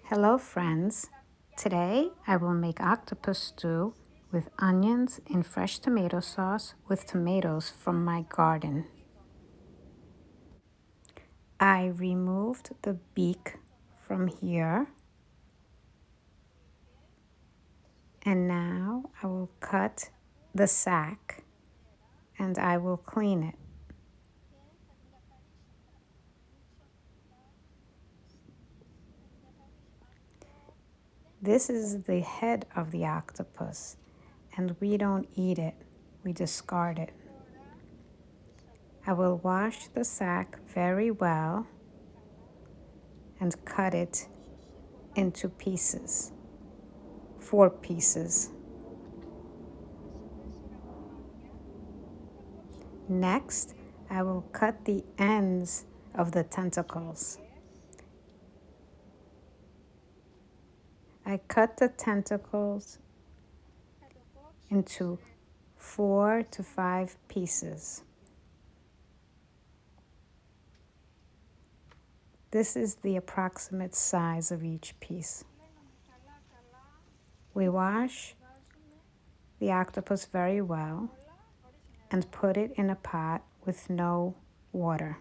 Hello friends, today I will make octopus stew with onions in fresh tomato sauce with tomatoes from my garden. I removed the beak from here and now I will cut the sack and I will clean it. This is the head of the octopus and we don't eat it, we discard it. I will wash the sack very well and cut it into pieces, 4 pieces. Next, I will cut the ends of the tentacles. I cut the tentacles into 4 to 5 pieces. This is the approximate size of each piece. We wash the octopus very well and put it in a pot with no water.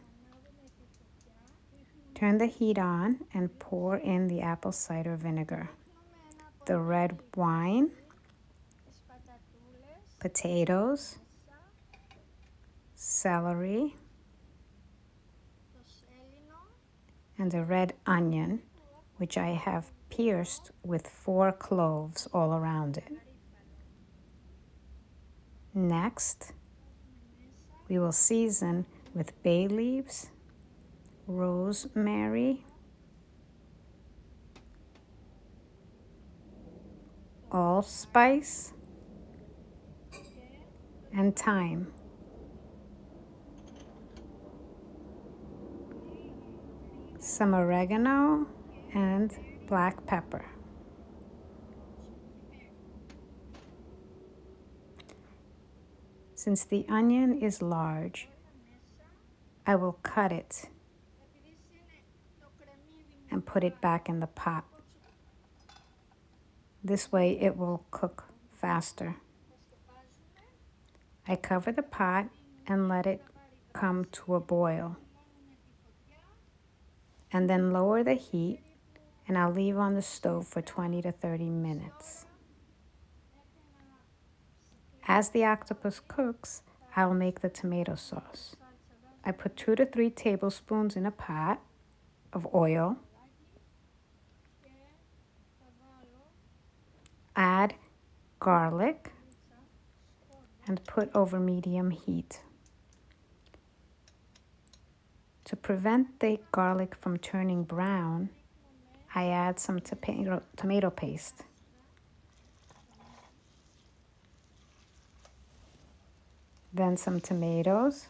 Turn the heat on and pour in the apple cider vinegar, the red wine, potatoes, celery, and a red onion, which I have pierced with 4 cloves all around it. Next, we will season with bay leaves, rosemary, allspice, and thyme. Some oregano and black pepper. Since the onion is large, I will cut it and put it back in the pot. This way it will cook faster. I cover the pot and let it come to a boil. And then lower the heat and I'll leave on the stove for 20 to 30 minutes. As the octopus cooks, I'll make the tomato sauce. I put 2 to 3 tablespoons in a pot of oil. Add garlic and put over medium heat. To prevent the garlic from turning brown, I add some tomato paste. Then some tomatoes.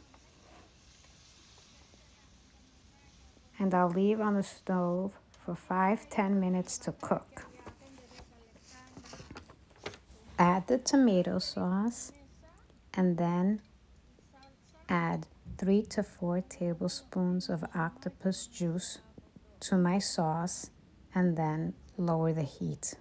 And I'll leave on the stove for 5-10 minutes to cook. Add the tomato sauce and then add 3 to 4 tablespoons of octopus juice to my sauce and then lower the heat.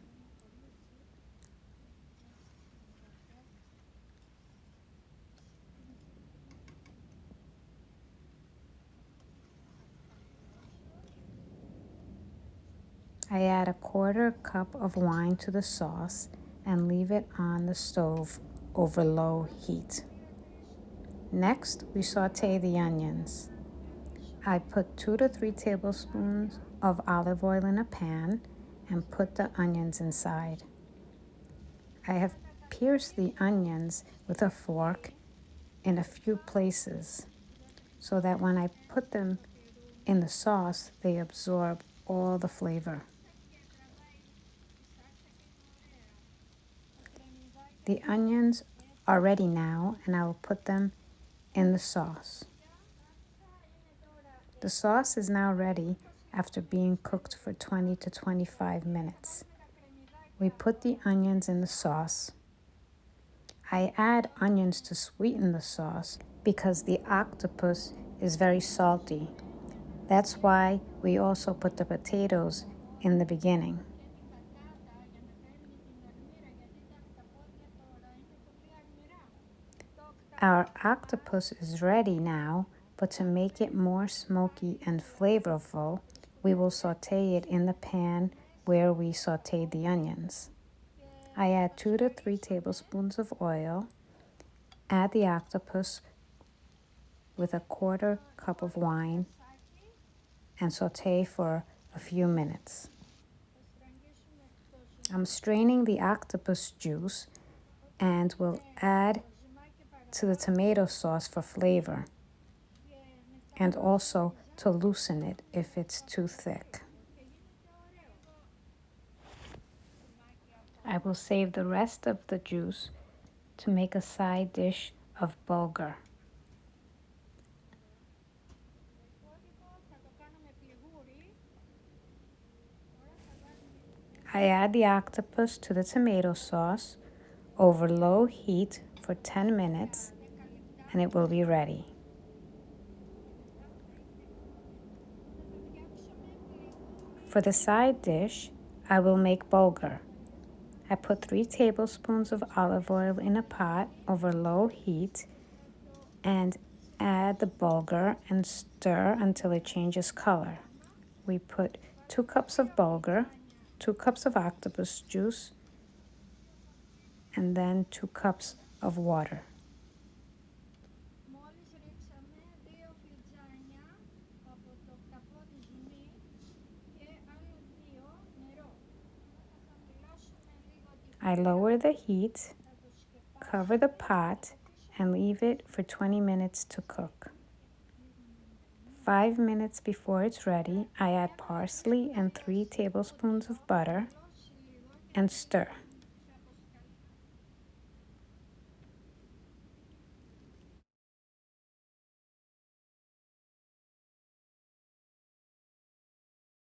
I add a 1/4 cup of wine to the sauce and leave it on the stove over low heat. Next, we saute the onions. I put 2 to 3 tablespoons of olive oil in a pan and put the onions inside. I have pierced the onions with a fork in a few places so that when I put them in the sauce, they absorb all the flavor. The onions are ready now, and I will put them in the sauce. The sauce is now ready after being cooked for 20 to 25 minutes. We put the onions in the sauce. I add onions to sweeten the sauce because the octopus is very salty. That's why we also put the potatoes in the beginning. Our octopus is ready now, but to make it more smoky and flavorful, we will saute it in the pan where we sauteed the onions. I add 2 to 3 tablespoons of oil, add the octopus with a 1/4 cup of wine, and saute for a few minutes. I'm straining the octopus juice and will add to the tomato sauce for flavor and also to loosen it if it's too thick. I will save the rest of the juice to make a side dish of bulgur. I add the octopus to the tomato sauce over low heat for 10 minutes and it will be ready. For the side dish, I will make bulgur. I put 3 tablespoons of olive oil in a pot over low heat and add the bulgur and stir until it changes color. We put 2 cups of bulgur, 2 cups of octopus juice, and then 2 cups of water. I lower the heat, cover the pot, and leave it for 20 minutes to cook. 5 minutes before it's ready, I add parsley and 3 tablespoons of butter and stir.